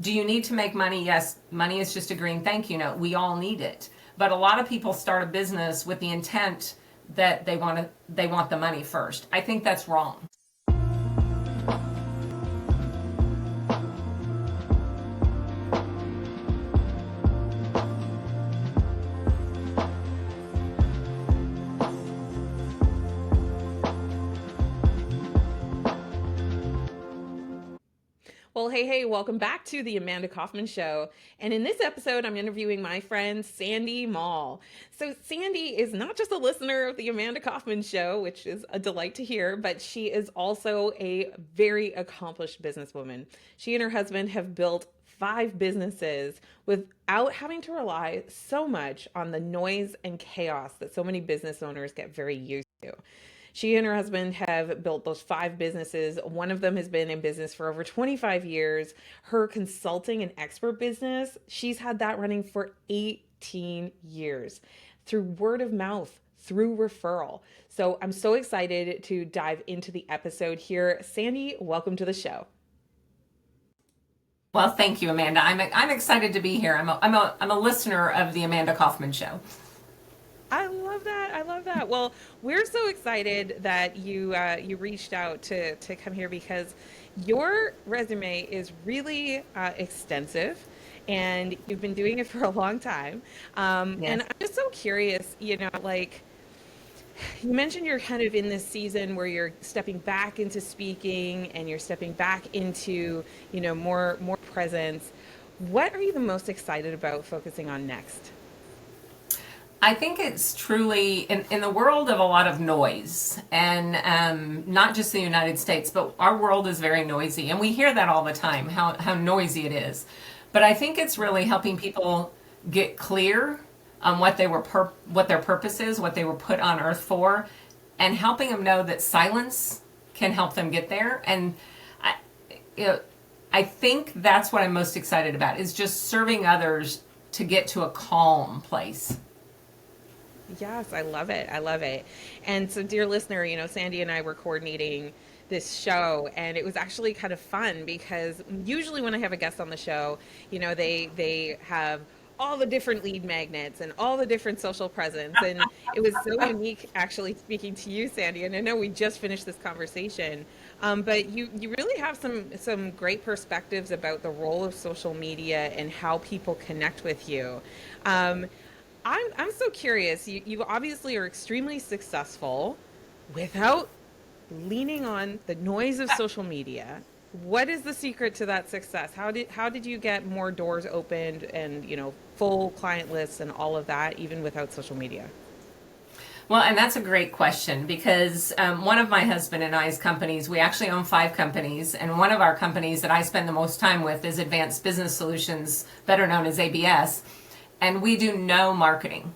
Do you need to make money? Yes, money is just a green thank you note. We all need it. But a lot of people start a business with the intent that they want the money first. I think that's wrong. Well, hey, welcome back to the Amanda Kaufman Show. And in this episode, I'm interviewing my friend Sandy Moll. So, Sandy is not just a listener of the Amanda Kaufman Show, which is a delight to hear, but she is also a very accomplished businesswoman. She and her husband have built 5 businesses without having to rely so much on the noise and chaos that so many business owners get very used to. She and her husband have built those 5 businesses. One of them has been in business for over 25 years. Her consulting and expert business, she's had that running for 18 years through word of mouth, through referral. So I'm so excited to dive into the episode here. Sandy, welcome to the show. Well, thank you, Amanda. I'm excited to be here. I'm a listener of the Amanda Kaufman Show. I love that. I love that. Well, we're so excited that you reached out to come here because your resume is really extensive, and you've been doing it for a long time. And Yes. I'm just so curious, like you mentioned you're kind of in this season where you're stepping back into speaking and you're stepping back into, more presence. What are you the most excited about focusing on next? I think it's truly in the world of a lot of noise, and not just the United States, but our world is very noisy, and we hear that all the time, how noisy it is. But I think it's really helping people get clear on what their purpose is, what they were put on earth for, and helping them know that silence can help them get there. And I, you know, I think that's what I'm most excited about, is just serving others to get to a calm place. Yes, I love it. I love it. And so, dear listener, Sandy and I were coordinating this show, and it was actually kind of fun because usually when I have a guest on the show, they have all the different lead magnets and all the different social presence, and it was so unique actually speaking to you, Sandy. And I know we just finished this conversation, but you really have some great perspectives about the role of social media and how people connect with you. Um, I'm so curious. You obviously are extremely successful without leaning on the noise of social media. What is the secret to that success? How did you get more doors opened and, full client lists and all of that even without social media? Well, and that's a great question because one of my husband and I's companies, we actually own 5 companies, and one of our companies that I spend the most time with is Advanced Business Solutions, better known as ABS, and we do no marketing.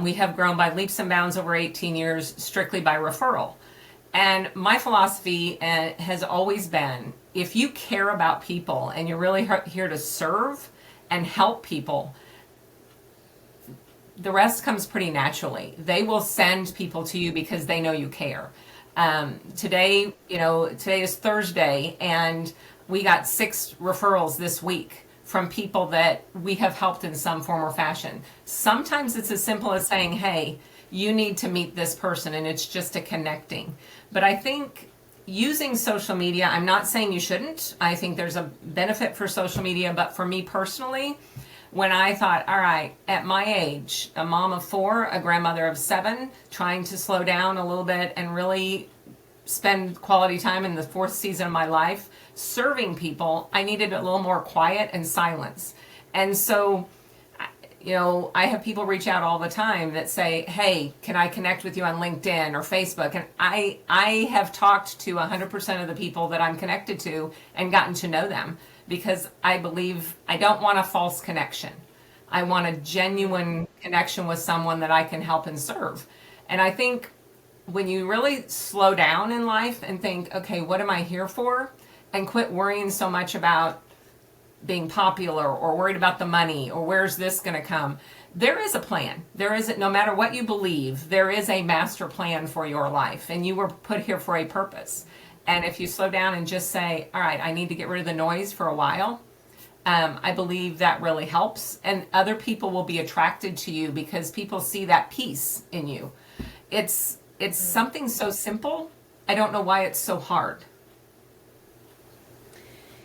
We have grown by leaps and bounds over 18 years strictly by referral. And my philosophy has always been, if you care about people and you're really here to serve and help people, the rest comes pretty naturally. They will send people to you because they know you care. Today is Thursday, and we got 6 referrals this week from people that we have helped in some form or fashion. Sometimes it's as simple as saying, hey, you need to meet this person, and it's just a connecting. But I think using social media, I'm not saying you shouldn't. I think there's a benefit for social media, but for me personally, when I thought, all right, at my age, a mom of 4, a grandmother of 7, trying to slow down a little bit and really spend quality time in the 4th season of my life serving people, I needed a little more quiet and silence. And so, I have people reach out all the time that say, hey, can I connect with you on LinkedIn or Facebook? And I have talked to 100% of the people that I'm connected to and gotten to know them, because I believe I don't want a false connection. I want a genuine connection with someone that I can help and serve. And I think when you really slow down in life and think, okay, what am I here for? And quit worrying so much about being popular or worried about the money or where's this going to come. There is a plan. There is, no matter what you believe, there is a master plan for your life, and you were put here for a purpose. And if you slow down and just say, all right, I need to get rid of the noise for a while, I believe that really helps, and other people will be attracted to you because people see that peace in you. It's something so simple. I don't know why it's so hard.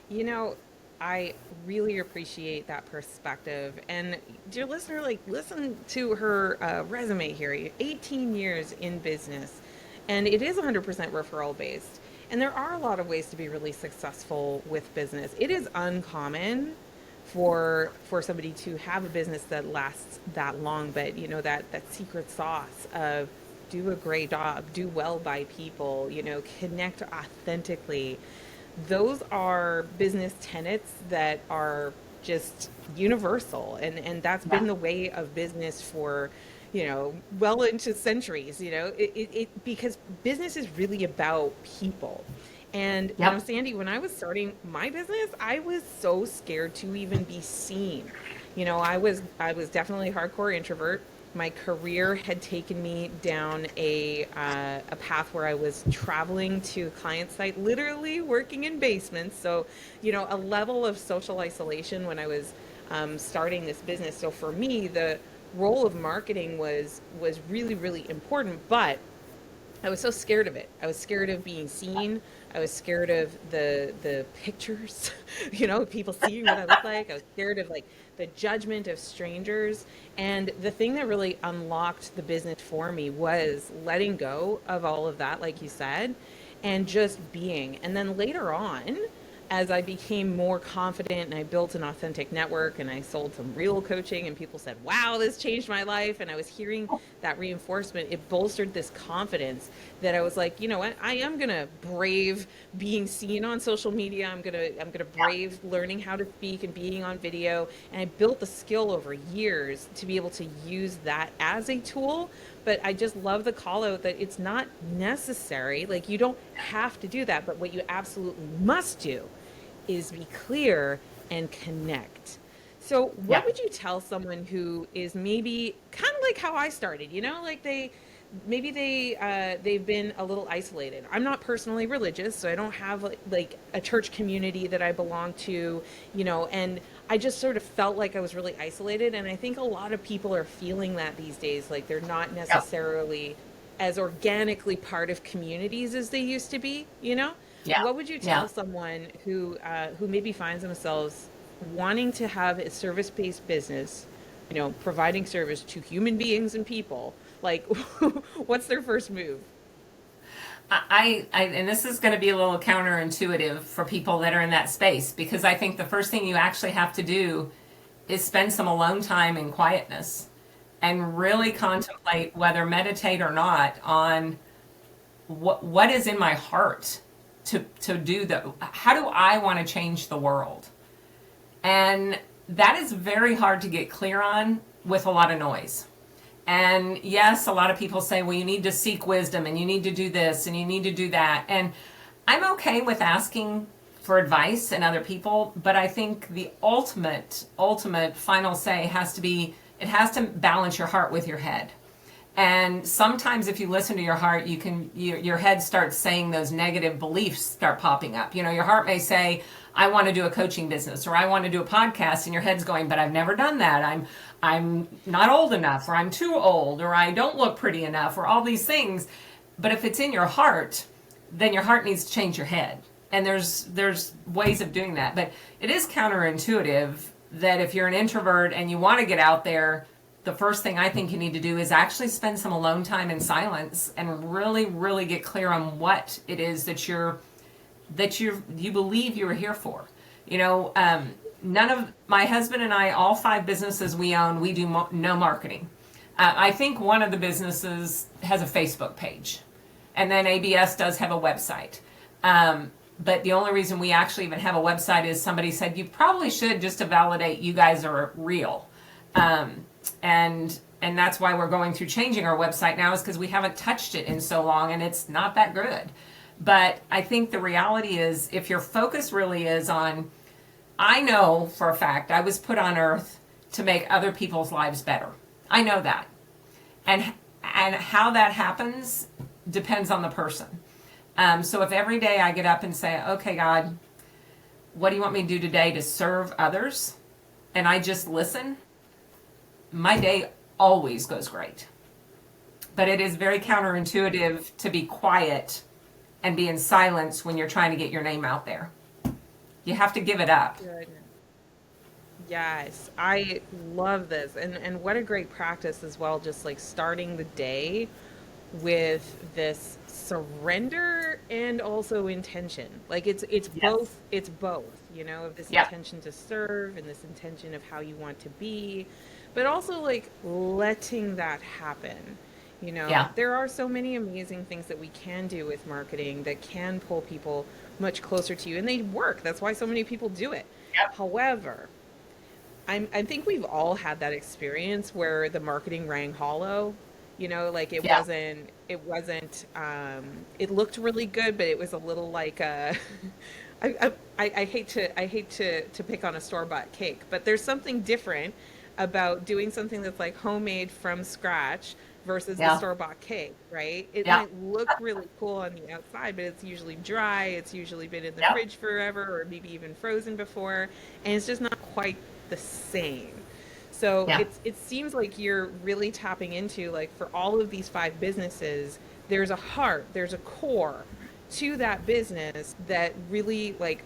You know, I really appreciate that perspective. And dear listener, like listen to her resume here. 18 years in business, and it is 100% referral based. And there are a lot of ways to be really successful with business. It is uncommon for somebody to have a business that lasts that long, but you know that secret sauce of do a great job, do well by people, you know, connect authentically, those are business tenets that are just universal, and that's Yeah. been the way of business for, you know, well into centuries, you know, because business is really about people. And you know, Yep. Sandy, when I was starting my business, I was so scared to even be seen. You know, I was definitely a hardcore introvert. My career had taken me down a path where I was traveling to client site, literally working in basements. So, you know, a level of social isolation when I was starting this business. So for me, the role of marketing was really really important, but I was so scared of it. I was scared of being seen. I was scared of the pictures, you know, people seeing what I look like. I was scared of like the judgment of strangers. And the thing that really unlocked the business for me was letting go of all of that, like you said, and just being. And then later on, as I became more confident and I built an authentic network and I sold some real coaching and people said, wow, this changed my life. And I was hearing that reinforcement, it bolstered this confidence that I was like, you know what, I am going to brave being seen on social media. I'm going to brave learning how to speak and being on video. And I built the skill over years to be able to use that as a tool. But I just love the call out that it's not necessary. Like you don't have to do that. But what you absolutely must do is be clear and connect. So, what Yeah. would you tell someone who is maybe kind of like how I started? You know, like they've been a little isolated. I'm not personally religious, so I don't have like a church community that I belong to. You know, and I just sort of felt like I was really isolated. And I think a lot of people are feeling that these days. Like they're not Yeah. necessarily as organically part of communities as they used to be. You know, Yeah. what would you Yeah. tell someone who maybe finds themselves wanting to have a service-based business, you know, providing service to human beings and people? Like, what's their first move? And this is going to be a little counterintuitive for people that are in that space because I think the first thing you actually have to do is spend some alone time in quietness and really contemplate, whether meditate or not, on what is in my heart to do the how do I want to change the world. And that is very hard to get clear on with a lot of noise. And yes, a lot of people say, well, you need to seek wisdom and you need to do this and you need to do that. And I'm okay with asking for advice and other people, but I think the ultimate final say has to be it has to balance your heart with your head. And sometimes if you listen to your heart, your head starts saying those negative beliefs start popping up. You know, your heart may say, I want to do a coaching business or I want to do a podcast, and your head's going, but I've never done that. I'm not old enough, or I'm too old, or I don't look pretty enough, or all these things. But if it's in your heart, then your heart needs to change your head. And there's ways of doing that. But it is counterintuitive that if you're an introvert and you want to get out there, the first thing I think you need to do is actually spend some alone time in silence and really, really get clear on what it is you believe you were here for. You know, none of my husband and I, all 5 businesses we own, we do no marketing. I think one of the businesses has a Facebook page, and then ABS does have a website. But the only reason we actually even have a website is somebody said you probably should, just to validate you guys are real. And that's why we're going through changing our website now, is because we haven't touched it in so long and it's not that good. But I think the reality is, if your focus really is on, I know for a fact I was put on earth to make other people's lives better. I know that. And how that happens depends on the person. So if every day I get up and say, okay, God, what do you want me to do today to serve others? And I just listen, my day always goes great. But it is very counterintuitive to be quiet and be in silence when you're trying to get your name out there. You have to give it up. Good. Yes, I love this. And what a great practice as well, just like starting the day with this surrender and also intention. Like it's Yes. both, of this Yeah. intention to serve and this intention of how you want to be, but also like letting that happen. Yeah. There are so many amazing things that we can do with marketing that can pull people much closer to you and they work. That's why so many people do it. Yep. However, I think we've all had that experience where the marketing rang hollow. Like Yeah. it looked really good, but it was a little like I hate to pick on a store-bought cake, but there's something different about doing something that's like homemade from scratch versus the Yeah. store-bought cake, right? It Yeah. might look really cool on the outside, but it's usually dry, it's usually been in the Yeah. fridge forever, or maybe even frozen before, and it's just not quite the same. So Yeah. it seems like you're really tapping into, like, for all of these five businesses, there's a heart, there's a core to that business that really, like,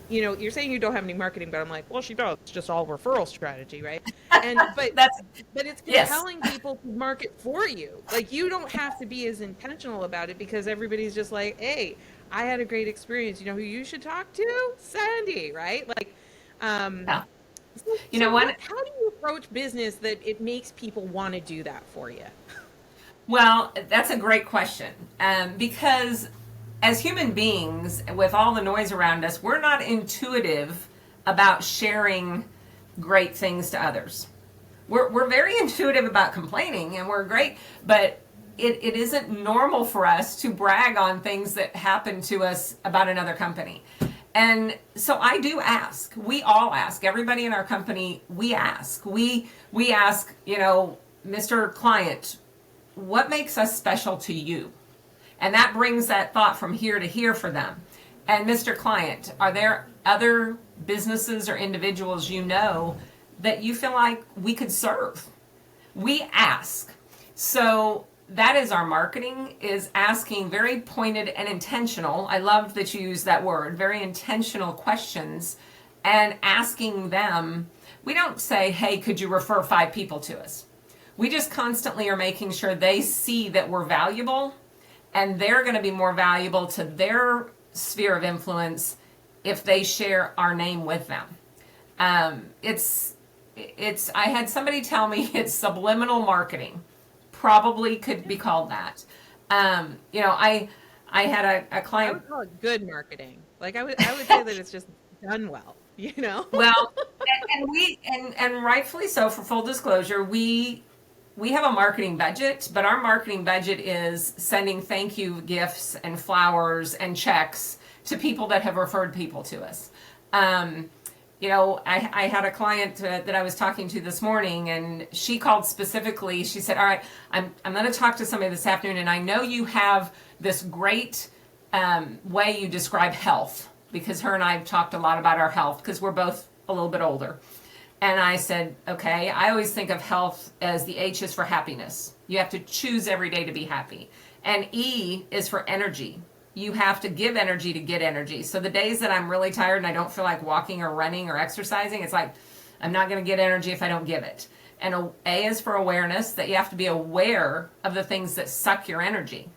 you're saying you don't have any marketing, but I'm like, well, she does. It's just all referral strategy, right? And That's but it's yes. compelling people to market for you. Like, you don't have to be as intentional about it because everybody's just like, hey, I had a great experience. You know who you should talk to? Sandy, right? Like, um, Yeah. so, You know so what? how do you approach business that it makes people want to do that for you? Well, that's a great question. Because as human beings, with all the noise around us, we're not intuitive about sharing great things to others. We're very intuitive about complaining and we're great, but it isn't normal for us to brag on things that happen to us about another company. And so I do ask. We all ask. Everybody in our company, we ask. We ask, Mr. Client, what makes us special to you? And that brings that thought from here to here for them. And Mr. Client, are there other businesses or individuals that you feel like we could serve? We ask. So that is our marketing, is asking very pointed and intentional. I love that you use that word, very intentional questions, and asking them. We don't say, hey, could you refer 5 people to us? We just constantly are making sure they see that we're valuable and they're going to be more valuable to their sphere of influence if they share our name with them. It's I had somebody tell me it's subliminal marketing, probably could be called that. I had a I client. would call it good marketing. Like, I would say that it's just done well, you know? Well, and rightfully so. For full disclosure, we have a marketing budget, but our marketing budget is sending thank you gifts and flowers and checks to people that have referred people to us. I had a client that I was talking to this morning, and she called specifically. She said, "All right, I'm going to talk to somebody this afternoon, and I know you have this great way you describe health, because her and I have talked a lot about our health because we're both a little bit older." And I said, okay, I always think of health as the H is for happiness. You have to choose every day to be happy. And E is for energy. You have to give energy to get energy. So the days that I'm really tired and I don't feel like walking or running or exercising, it's like, I'm not going to get energy if I don't give it. And A is for awareness, that you have to be aware of the things that suck your energy.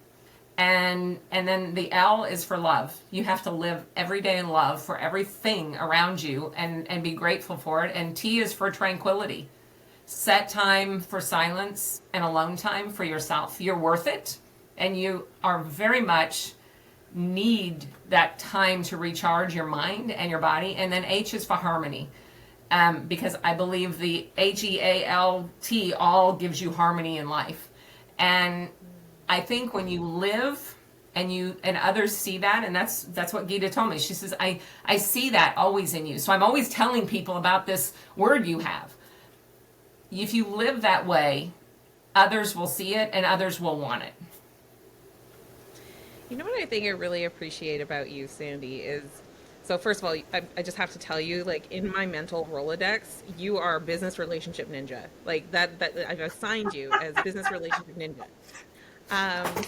And then the L is for love. You have to live every day in love for everything around you and be grateful for it. And T is for tranquility. Set time for silence and alone time for yourself. You're worth it, and you are very much need that time to recharge your mind and your body. And then H is for harmony. Because I believe the HEALT all gives you harmony in life. And I think when you live and others see that, and that's what Gita told me. She says, I see that always in you. So I'm always telling people about this word you have. If you live that way, others will see it and others will want it. You know what I think I really appreciate about you, Sandy, is So first of all, I just have to tell you, like in my mental Rolodex, you are business relationship ninja. Like that I've assigned you as business relationship ninja.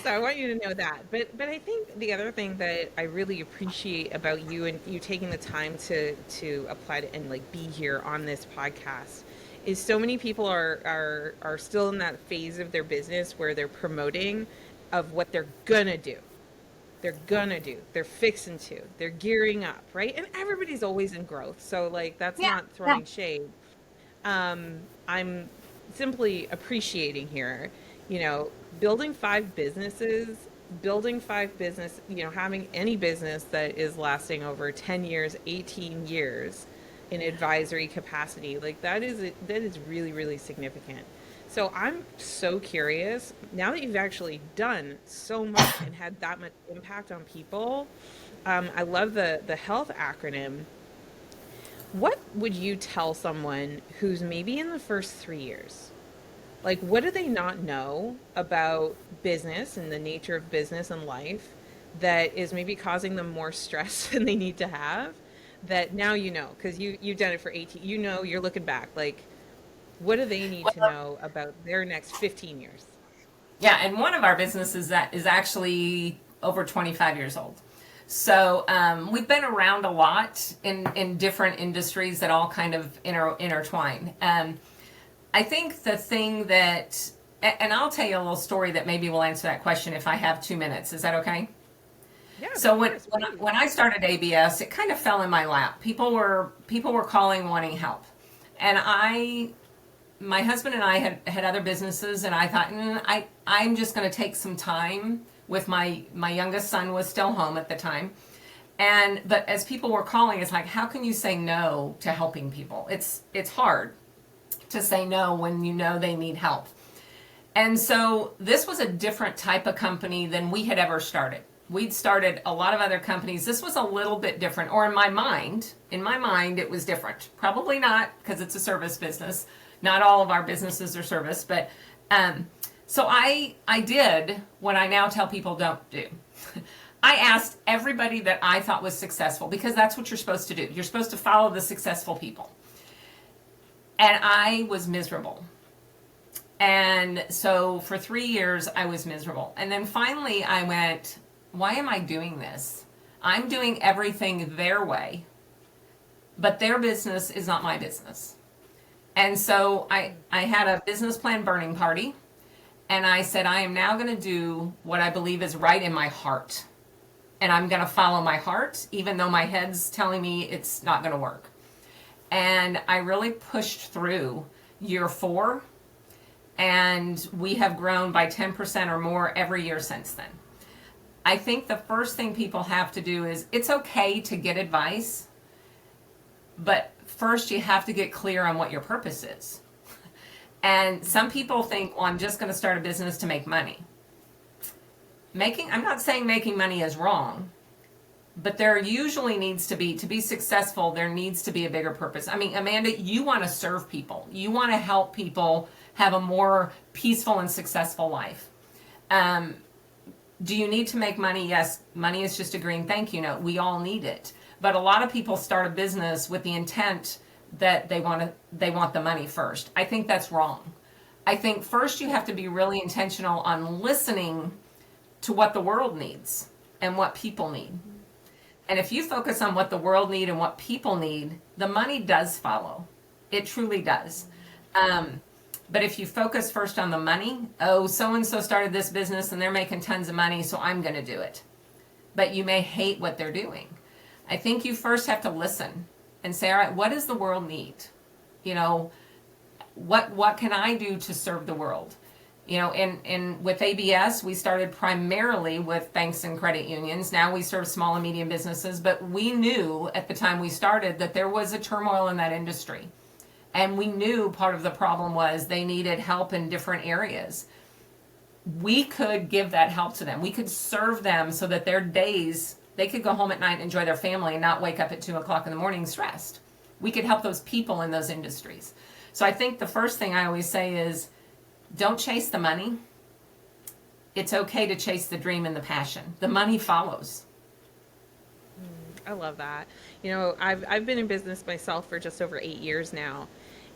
So I want you to know that. But I think the other thing that I really appreciate about you and you taking the time to apply to and like be here on this podcast is so many people are still in that phase of their business where they're promoting of what they're gonna do. They're fixing to, they're gearing up, right? And everybody's always in growth. So like that's Yeah, not yeah. throwing shade. I'm simply appreciating here, you know, building five businesses, building five business, you know, having any business that is lasting over 10 years, 18 years in advisory capacity, like that is really, really significant. So I'm so curious now that you've actually done so much and had that much impact on people. I love the health acronym. What would you tell someone who's maybe in the first 3 years? Like, what do they not know about business and the nature of business and life that is maybe causing them more stress than they need to have? That now you know, because you've done it for 18, you know, you're looking back. Like, what do they need to know about their next 15 years? Yeah, and one of our businesses that is actually over 25 years old. So we've been around a lot in different industries that all kind of intertwine. I think the thing that, and I'll tell you a little story that maybe will answer that question if I have 2 minutes. Is that okay? Yes, So of course, please. when I started ABS, it kind of fell in my lap. People were calling wanting help, and my husband and I had other businesses, and I thought, I'm just going to take some time with my youngest son was still home at the time. But as people were calling, it's like, how can you say no to helping people? It's hard to say no when you know they need help. And so this was a different type of company than we had ever started. We'd started a lot of other companies. This was a little bit different, or in my mind, it was different. Probably not, because it's a service business. Not all of our businesses are service, but so I did what I now tell people don't do. I asked everybody that I thought was successful, because that's what you're supposed to do. You're supposed to follow the successful people. And I was miserable. And so for 3 years, I was miserable. And then finally I went, why am I doing this? I'm doing everything their way, but their business is not my business. And so I had a business plan burning party, and I said, I am now going to do what I believe is right in my heart. And I'm going to follow my heart, even though my head's telling me it's not going to work. And I really pushed through year 4, and we have grown by 10% or more every year since then. I think the first thing people have to do is, it's okay to get advice, but first you have to get clear on what your purpose is. And some people think, well, I'm just going to start a business to make money. I'm not saying making money is wrong, but there usually needs to be successful, there needs to be a bigger purpose. I mean, Amanda, you want to serve people. You want to help people have a more peaceful and successful life. Do you need to make money? Yes, money is just a green thank you note. We all need it. But a lot of people start a business with the intent that they want the money first. I think that's wrong. I think first you have to be really intentional on listening to what the world needs and what people need. And if you focus on what the world need and what people need, the money does follow. It truly does. But if you focus first on the money, oh, so-and-so started this business and they're making tons of money, so I'm going to do it. But you may hate what they're doing. I think you first have to listen and say, all right, what does the world need? You know, what can I do to serve the world? You know, and with ABS, we started primarily with banks and credit unions. Now we serve small and medium businesses, but we knew at the time we started that there was a turmoil in that industry. And we knew part of the problem was they needed help in different areas. We could give that help to them. We could serve them so that their days, they could go home at night and enjoy their family and not wake up at 2 o'clock in the morning stressed. We could help those people in those industries. So I think the first thing I always say is, don't chase the money. It's okay to chase the dream and the passion. The money follows. I love that. You know, I've been in business myself for just over 8 years now.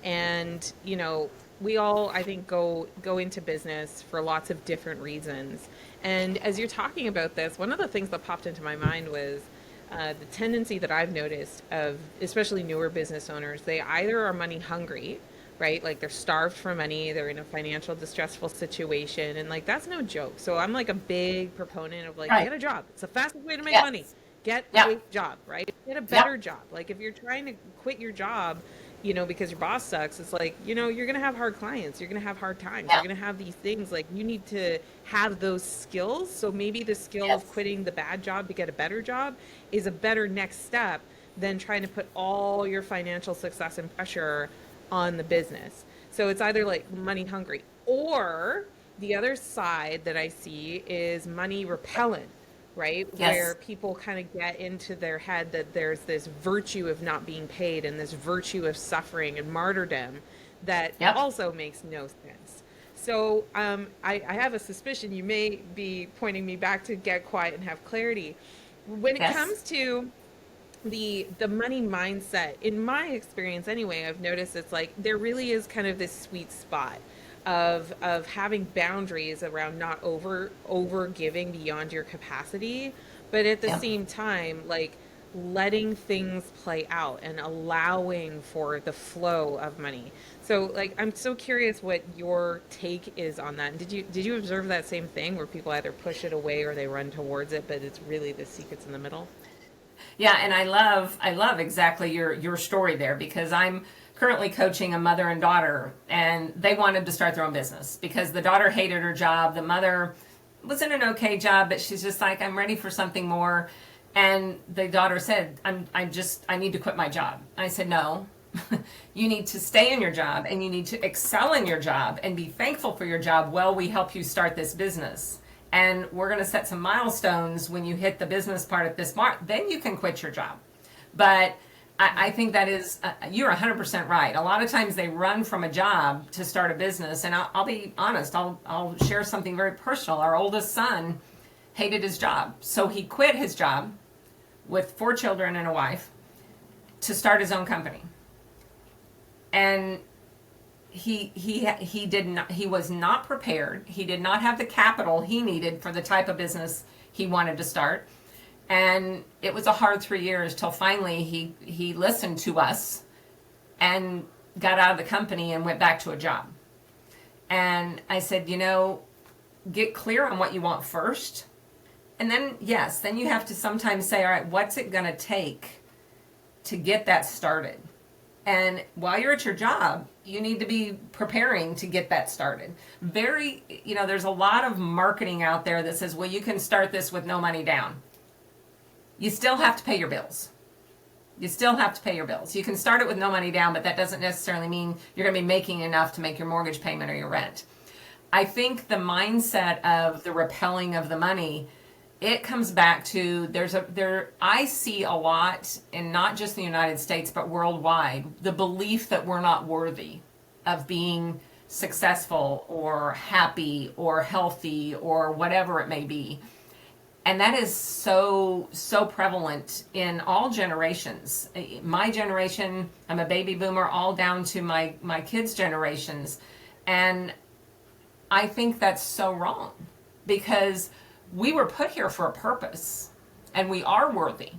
And, you know, we all, I think, go into business for lots of different reasons. And as you're talking about this, one of the things that popped into my mind was the tendency that I've noticed of especially newer business owners. They either are money hungry, right? Like they're starved for money, they're in a financial distressful situation, and like that's no joke. So I'm like a big proponent of like Right. get a job. It's the fastest way to make money. Yes. Get Yep. a job, right? Get a Yep. better job. Like if you're trying to quit your job, you know, because your boss sucks, it's like, you know, you're going to have hard clients. You're going to have hard times. You're Yep. going to have these things. Like you need to have those skills. So maybe the skill of Yes. quitting the bad job to get a better job is a better next step than trying to put all your financial success and pressure on the business. So it's either like money hungry or the other side that I see is money repellent, right? Where Yes. people kind of get into their head that there's this virtue of not being paid and this virtue of suffering and martyrdom that Yep. also makes no sense. So I have a suspicion you may be pointing me back to get quiet and have clarity. When it Yes. comes to the money mindset, in my experience anyway, I've noticed it's like there really is kind of this sweet spot of having boundaries around not over giving beyond your capacity, but at the Yep. same time like letting things play out and allowing for the flow of money. So like I'm so curious what your take is on that. Did you observe that same thing where people either push it away or they run towards it, but it's really the secrets in the middle? Yeah, and I love exactly your story there because I'm currently coaching a mother and daughter, and they wanted to start their own business because the daughter hated her job. The mother was in an okay job, but she's just like, I'm ready for something more. And the daughter said, I need to quit my job. I said, no, you need to stay in your job and you need to excel in your job and be thankful for your job while we help you start this business. And we're going to set some milestones when you hit the business part at this mark. Then you can quit your job. But I think that is, you're 100% right. A lot of times they run from a job to start a business. And I'll be honest, I'll share something very personal. Our oldest son hated his job. So he quit his job with 4 children and a wife to start his own company. And he was not prepared. He did not have the capital he needed for the type of business he wanted to start. And it was a hard 3 years till finally he listened to us and got out of the company and went back to a job. And I said, get clear on what you want first. And then, yes, then you have to sometimes say, all right, what's it going to take to get that started? And while you're at your job, you need to be preparing to get that started. There's a lot of marketing out there that says, well, you can start this with no money down. You still have to pay your bills. You still have to pay your bills. You can start it with no money down, but that doesn't necessarily mean you're going to be making enough to make your mortgage payment or your rent. I think the mindset of the repelling of the money, it comes back to I see a lot in not just the United States but worldwide, the belief that we're not worthy of being successful or happy or healthy or whatever it may be. And that is so prevalent in all generations. My generation, I'm a baby boomer, all down to my kids' generations. And I think that's so wrong because we were put here for a purpose and we are worthy.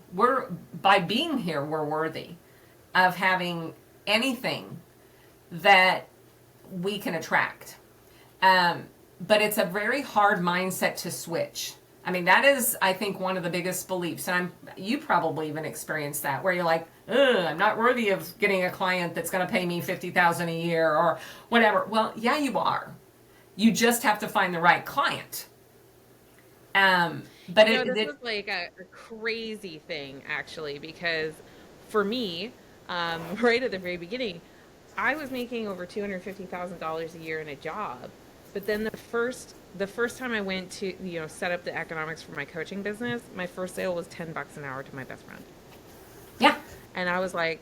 By being here, we're worthy of having anything that we can attract. But it's a very hard mindset to switch. I mean, that is, I think, one of the biggest beliefs. And you probably even experienced that where you're like, I'm not worthy of getting a client that's going to pay me $50,000 a year or whatever. Well, yeah, you are. You just have to find the right client. But This was like a crazy thing actually, because for me, right at the very beginning, I was making over $250,000 a year in a job. But then the first time I went to, set up the economics for my coaching business, my first sale was $10 an hour to my best friend. yeah, And I was like,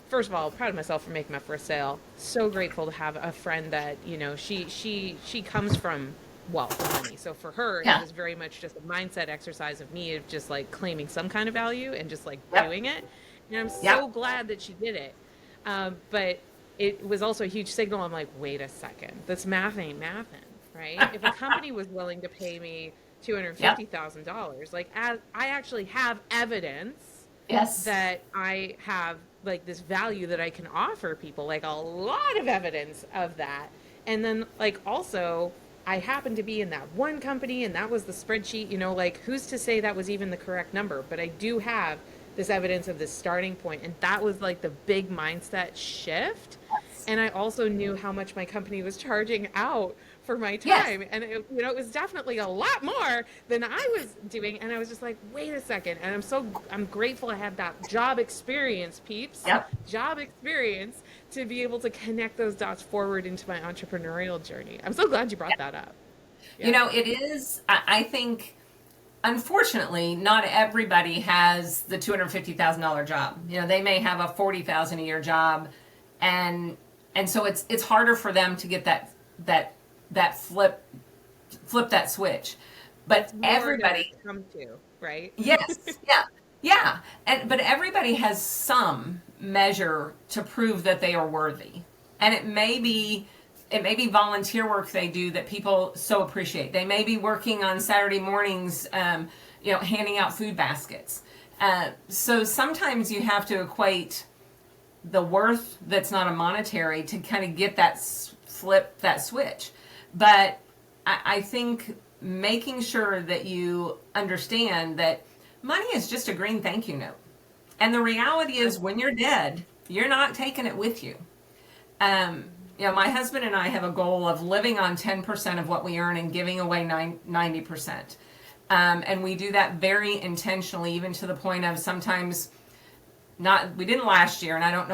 first of all, proud of myself for making my first sale. So grateful to have a friend that, she comes from wealth and money. So for her, it Yeah. was very much just a mindset exercise of me of just like claiming some kind of value and just like Yep. doing it. And I'm Yep. so glad that she did it. But it was also a huge signal. I'm like, wait a second, this math ain't mathin', right? If a company was willing to pay me Yep. $250,000, like I actually have evidence Yes. that I have like this value that I can offer people, like a lot of evidence of that. And then like also I happened to be in that one company and that was the spreadsheet, like who's to say that was even the correct number, but I do have this evidence of this starting point, and that was like the big mindset shift. And I also knew how much my company was charging out for my Yes. time, and it was definitely a lot more than I was doing. And I was just like, wait a second. And I'm grateful I had that job experience, peeps, Yep. job experience, to be able to connect those dots forward into my entrepreneurial journey. I'm so glad you brought that up. You Yeah. know, it is, I think, unfortunately, not everybody has the $250,000 job. You know, they may have a 40,000 a year job, and so it's harder for them to get that that flip that switch. But It's more to everybody, come to, right? yes, yeah, yeah, and but everybody has some measure to prove that they are worthy, and it may be volunteer work they do that people so appreciate. They may be working on Saturday mornings, handing out food baskets. So sometimes you have to equate the worth that's not a monetary to kind of get that flip that switch. But I think making sure that you understand that money is just a green thank you note. And the reality is, when you're dead, you're not taking it with you. Um, my husband and I have a goal of living on 10% of what we earn and giving away 90%. And we do that very intentionally, even to the point of sometimes not, we didn't last year, and I don't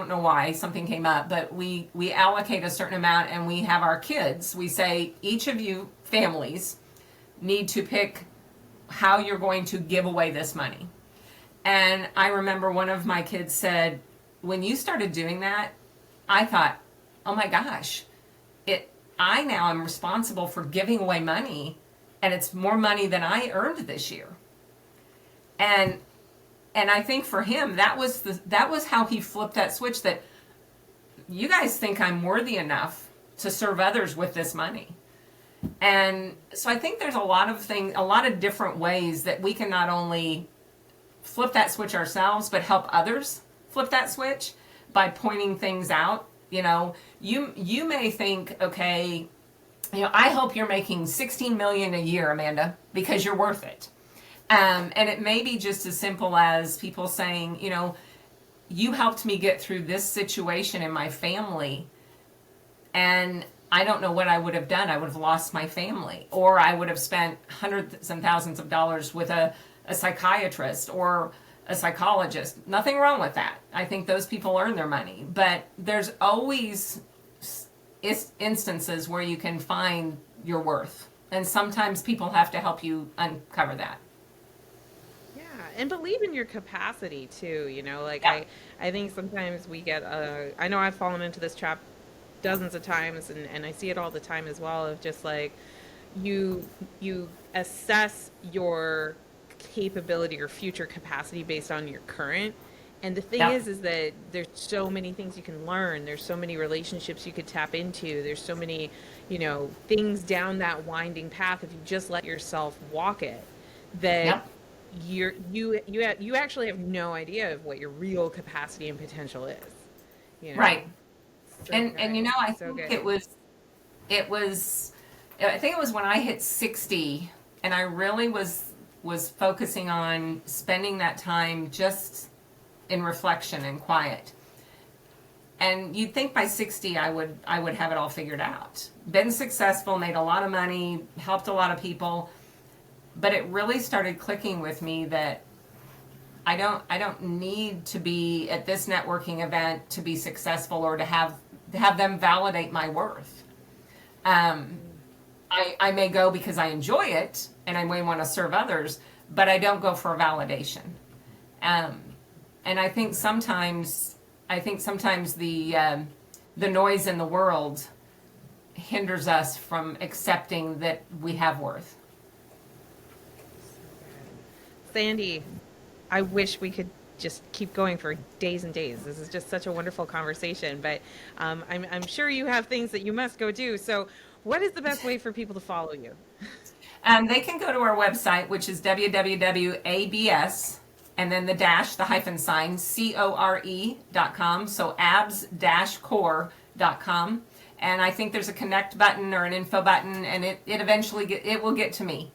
know why, something came up, but we allocate a certain amount, and we have our kids, we say, each of you families need to pick how you're going to give away this money. And I remember one of my kids said, when you started doing that, I thought, oh my gosh, I now am responsible for giving away money, and it's more money than I earned this year. And I think for him, that was how he flipped that switch, that you guys think I'm worthy enough to serve others with this money. And so I think there's a lot of different ways that we can not only flip that switch ourselves, but help others flip that switch by pointing things out. You may think, okay, I hope you're making 16 million a year, Amanda, because you're worth it. And it may be just as simple as people saying, you helped me get through this situation in my family, and I don't know what I would have done. I would have lost my family, or I would have spent hundreds and thousands of dollars with a psychiatrist or a psychologist. Nothing wrong with that. I think those people earn their money, but there's always instances where you can find your worth, and sometimes people have to help you uncover that. Yeah, and believe in your capacity too, like Yeah. I think sometimes we get I know I've fallen into this trap dozens of times, and I see it all the time as well, of just like you assess your capability or future capacity based on your current. And the thing Yeah. is that there's so many things you can learn. There's so many relationships you could tap into. There's so many, things down that winding path if you just let yourself walk it, that Yep. you actually have no idea of what your real capacity and potential is. You know, Right. so And good, I so think good. it was when I hit 60, and I really was focusing on spending that time just in reflection and quiet. And you'd think by 60 I would have it all figured out. Been successful, made a lot of money, helped a lot of people, but it really started clicking with me that I don't need to be at this networking event to be successful, or to have them validate my worth. Um, Mm. I may go because I enjoy it and I may want to serve others, but I don't go for a validation. Um, and I think sometimes the noise in the world hinders us from accepting that we have worth. Sandy, I wish we could just keep going for days and days. This is just such a wonderful conversation, but I'm sure you have things that you must go do. So, what is the best way for people to follow you? They can go to our website, which is www.abs, and then the dash, the hyphen sign, core.com. So abs-core.com. And I think there's a connect button or an info button, and it eventually it will get to me.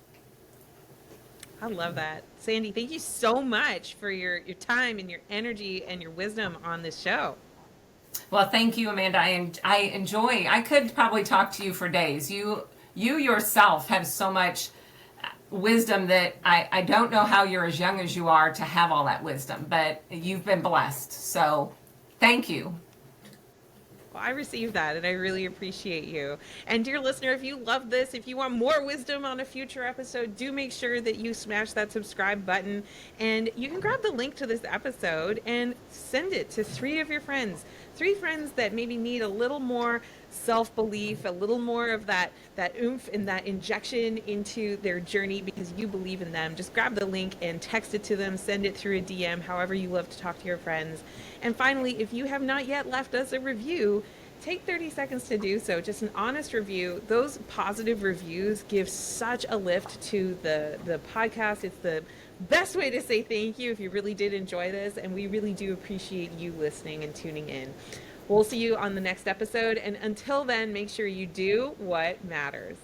I love that. Sandy, thank you so much for your time and your energy and your wisdom on this show. Well, thank you, Amanda. I could probably talk to you for days. You yourself have so much wisdom that I don't know how you're as young as you are to have all that wisdom, but you've been blessed. So thank you. Well, I received that and I really appreciate you. And dear listener, if you love this, if you want more wisdom on a future episode, do make sure that you smash that subscribe button, and you can grab the link to this episode and send it to 3 of your friends. 3 friends that maybe need a little more self-belief, a little more of that oomph and that injection into their journey because you believe in them. Just grab the link and text it to them, send it through a DM, however you love to talk to your friends. And finally, if you have not yet left us a review, take 30 seconds to do so. Just an honest review. Those positive reviews give such a lift to the podcast. It's the best way to say thank you if you really did enjoy this, and we really do appreciate you listening and tuning in. We'll see you on the next episode, and until then, make sure you do what matters.